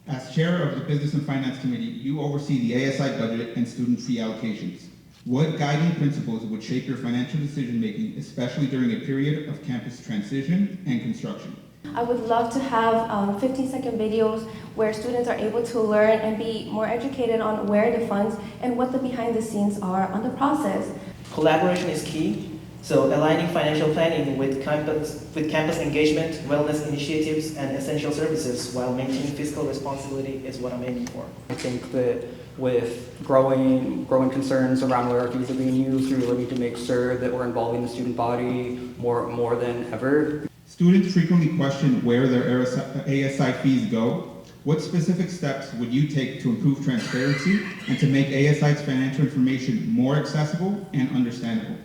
As chair of the Business and Finance Committee, you oversee the ASI budget and student fee allocations. What guiding principles would shape your financial decision-making, especially during a period of campus transition and construction? I would love to have 15-second videos where students are able to learn and be more educated on where the funds and what the behind the scenes are on the process. Collaboration is key. So aligning financial planning with campus engagement, wellness initiatives, and essential services while maintaining fiscal responsibility is what I'm aiming for. I think that with growing concerns around where our fees are being used, we really need to make sure that we're involving the student body more than ever. Students frequently question where their ASI fees go. What specific steps would you take to improve transparency and to make ASI's financial information more accessible and understandable?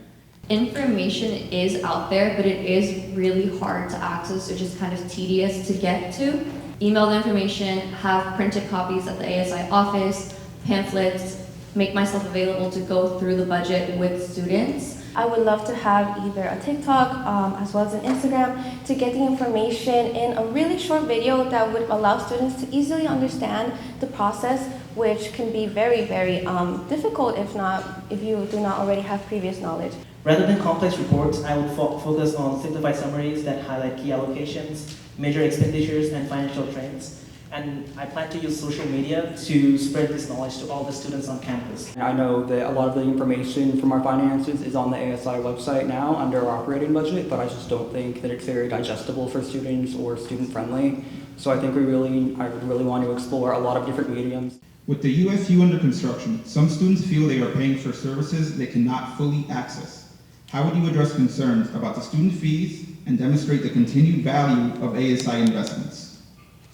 Information is out there, but it is really hard to access, which is kind of tedious to get to. Email the information, have printed copies at the ASI office, pamphlets, make myself available to go through the budget with students. I would love to have either a TikTok as well as an Instagram to get the information in a really short video that would allow students to easily understand the process, which can be very, very difficult if you do not already have previous knowledge. Rather than complex reports, I would focus on simplified summaries that highlight key allocations, major expenditures, and financial trends. And I plan to use social media to spread this knowledge to all the students on campus. I know that a lot of the information from our finances is on the ASI website now under our operating budget, but I just don't think that it's very digestible for students or student-friendly. So I think I would really want to explore a lot of different mediums. With the USU under construction, some students feel they are paying for services they cannot fully access. How would you address concerns about the student fees and demonstrate the continued value of ASI investments?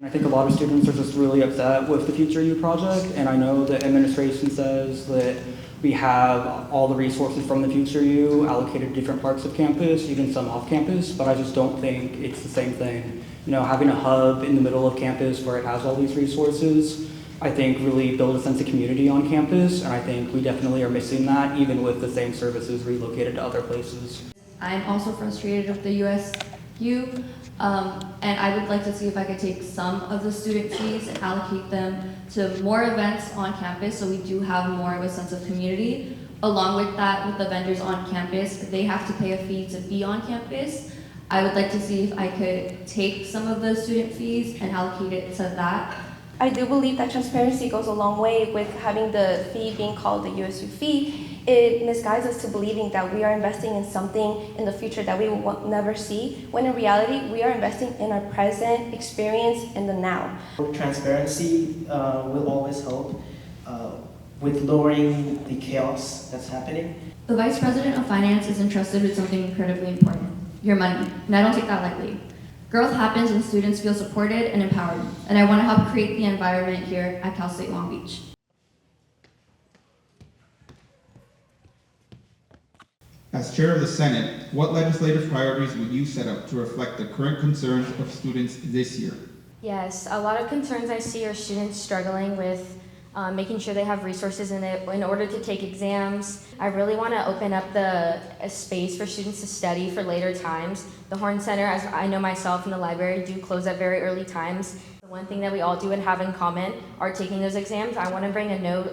I think a lot of students are just really upset with the Future U project, and I know that administration says that we have all the resources from the Future U allocated to different parts of campus, even some off campus, but I just don't think it's the same thing. You know, having a hub in the middle of campus where it has all these resources, I think really build a sense of community on campus, and I think we definitely are missing that even with the same services relocated to other places. I'm also frustrated with the USU, and I would like to see if I could take some of the student fees and allocate them to more events on campus so we do have more of a sense of community. Along with that, with the vendors on campus, they have to pay a fee to be on campus. I would like to see if I could take some of the student fees and allocate it to that. I do believe that transparency goes a long way with having the fee being called the USU fee. It misguides us to believing that we are investing in something in the future that we will never see, when in reality, we are investing in our present experience in the now. Transparency will always help with lowering the chaos that's happening. The Vice President of Finance is entrusted with something incredibly important, your money, and I don't take that lightly. Growth happens when students feel supported and empowered, and I want to help create the environment here at Cal State Long Beach. As chair of the Senate, what legislative priorities would you set up to reflect the current concerns of students this year? Yes, a lot of concerns I see are students struggling with making sure they have resources in order to take exams. I really want to open up a space for students to study for later times. The Horn Center, as I know myself, and the library do close at very early times. The one thing that we all do and have in common are taking those exams. I want to bring a no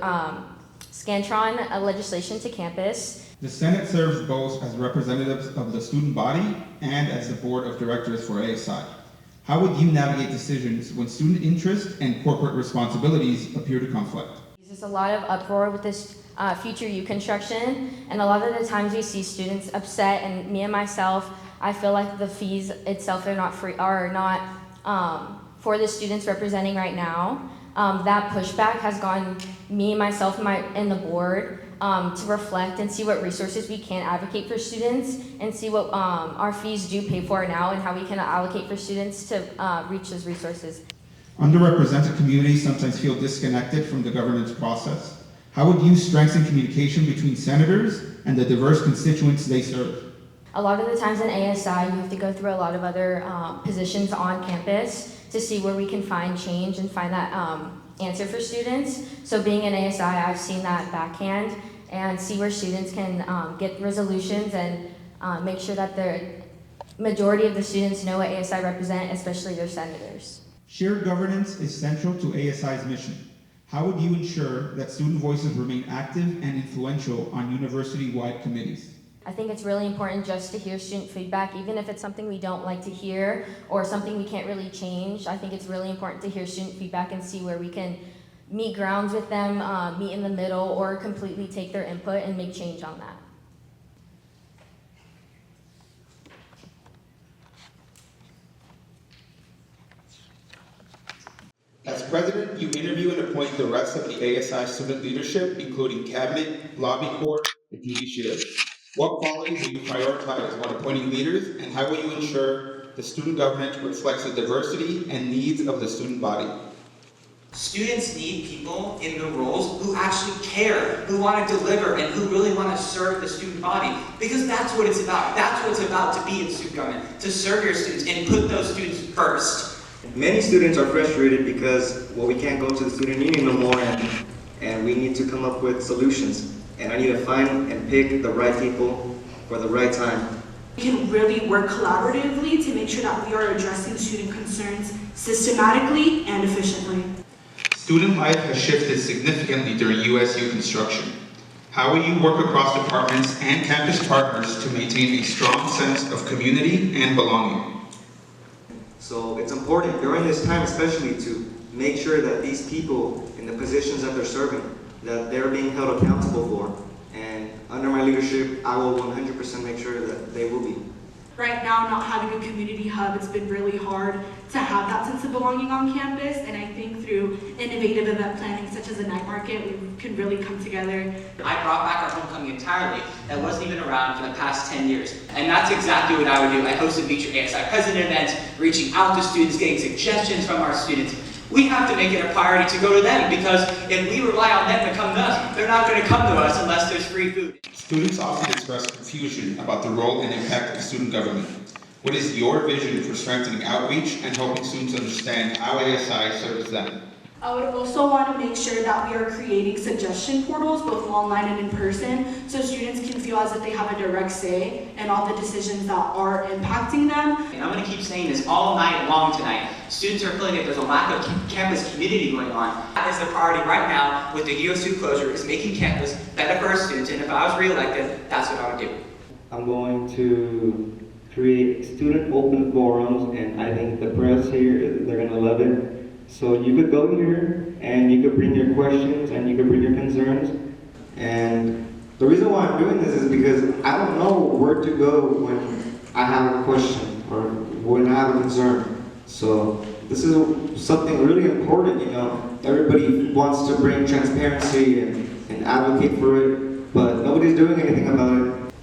Scantron legislation to campus. The Senate serves both as representatives of the student body and as the board of directors for ASI. How would you navigate decisions when student interest and corporate responsibilities appear to conflict? There's a lot of uproar with this Future U construction, and a lot of the times we see students upset, and me and myself, I feel like the fees itself are not free, are not for the students representing right now. That pushback has gotten me, myself, and the board to reflect and see what resources we can advocate for students and see what our fees do pay for now and how we can allocate for students to reach those resources. Underrepresented communities sometimes feel disconnected from the governance process. How would you strengthen communication between senators and the diverse constituents they serve? A lot of the times in ASI, you have to go through a lot of other positions on campus to see where we can find change and find that answer for students. So being in ASI, I've seen that backhand and see where students can get resolutions and make sure that the majority of the students know what ASI represent, especially their senators. Shared governance is central to ASI's mission. How would you ensure that student voices remain active and influential on university-wide committees? I think it's really important just to hear student feedback, even if it's something we don't like to hear or something we can't really change. I think it's really important to hear student feedback and see where we can meet grounds with them, meet in the middle, or completely take their input and make change on that. As president, you interview and appoint the rest of the ASI student leadership, including cabinet, lobby corps, and duty chairs. What qualities will you prioritize when appointing leaders, and how will you ensure the student government reflects the diversity and needs of the student body? Students need people in the roles who actually care, who want to deliver, and who really want to serve the student body. Because that's what it's about. That's what it's about to be in student government, to serve your students and put those students first. Many students are frustrated because, well, we can't go to the student union no more, and we need to come up with solutions. And I need to find and pick the right people for the right time. We can really work collaboratively to make sure that we are addressing student concerns systematically and efficiently. Student life has shifted significantly during USU construction. How will you work across departments and campus partners to maintain a strong sense of community and belonging? So it's important during this time especially to make sure that these people in the positions that they're serving, that they're being held accountable for. And under my leadership, I will 100% make sure that they will be. Right now, not having a community hub, it's been really hard to have that sense of belonging on campus, and I think through innovative event planning such as a night market, we can really come together. I brought back our homecoming entirely that wasn't even around for the past 10 years. And that's exactly what I would do. I hosted Feature ASI President events, reaching out to students, getting suggestions from our students. We have to make it a priority to go to them, because if we rely on them to come to us, they're not going to come to us unless there's free food. Students often express confusion about the role and impact of student government. What is your vision for strengthening outreach and helping students understand how ASI serves them? I would also want to make sure that we are creating suggestion portals, both online and in person, so students can feel as if they have a direct say in all the decisions that are impacting them. And I'm going to keep saying this all night long tonight. Students are feeling that there's a lack of campus community going on. That is the priority right now with the USU closure, is making campus better for our students, and if I was reelected, that's what I would do. I'm going to create student open forums, and I think the press here, they're going to love it. So you could go here and you could bring your questions and you could bring your concerns. And the reason why I'm doing this is because I don't know where to go when I have a question or when I have a concern. So this is something really important, you know. Everybody wants to bring transparency and advocate for it, but nobody's doing anything about it.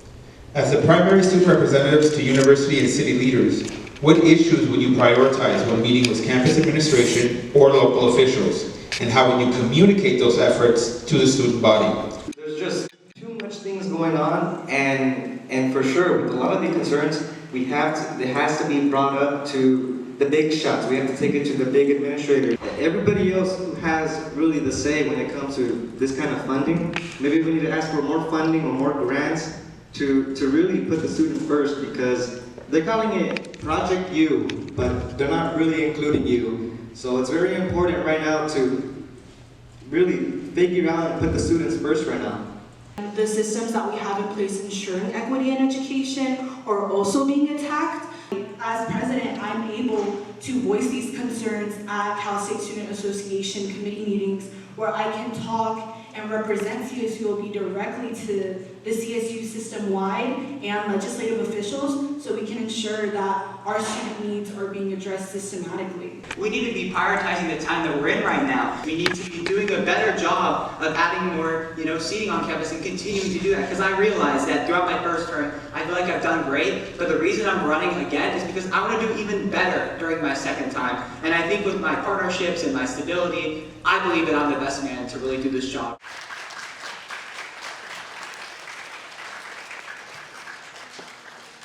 As the primary student representatives to university and city leaders, what issues would you prioritize when meeting with campus administration or local officials? And how would you communicate those efforts to the student body? There's just too much things going on, and for sure, with a lot of the concerns, it has to be brought up to the big shots. We have to take it to the big administrators. Everybody else who has really the say when it comes to this kind of funding, maybe we need to ask for more funding or more grants to really put the student first, because they're calling it Project U, but they're not really including you. So it's very important right now to really figure out and put the students first right now. The systems that we have in place ensuring equity in education are also being attacked. As president, I'm able to voice these concerns at Cal State Student Association committee meetings, where I can talk and represent CSUOB directly to the CSU system-wide and legislative officials, so we can ensure that our student needs are being addressed systematically. We need to be prioritizing the time that we're in right now. We need to be doing a better job of adding more, seating on campus and continuing to do that, because I realize that throughout my first term, I feel like I've done great, but the reason I'm running again is because I want to do even better during my second time. And I think with my partnerships and my stability, I believe that I'm the best man to really do this job.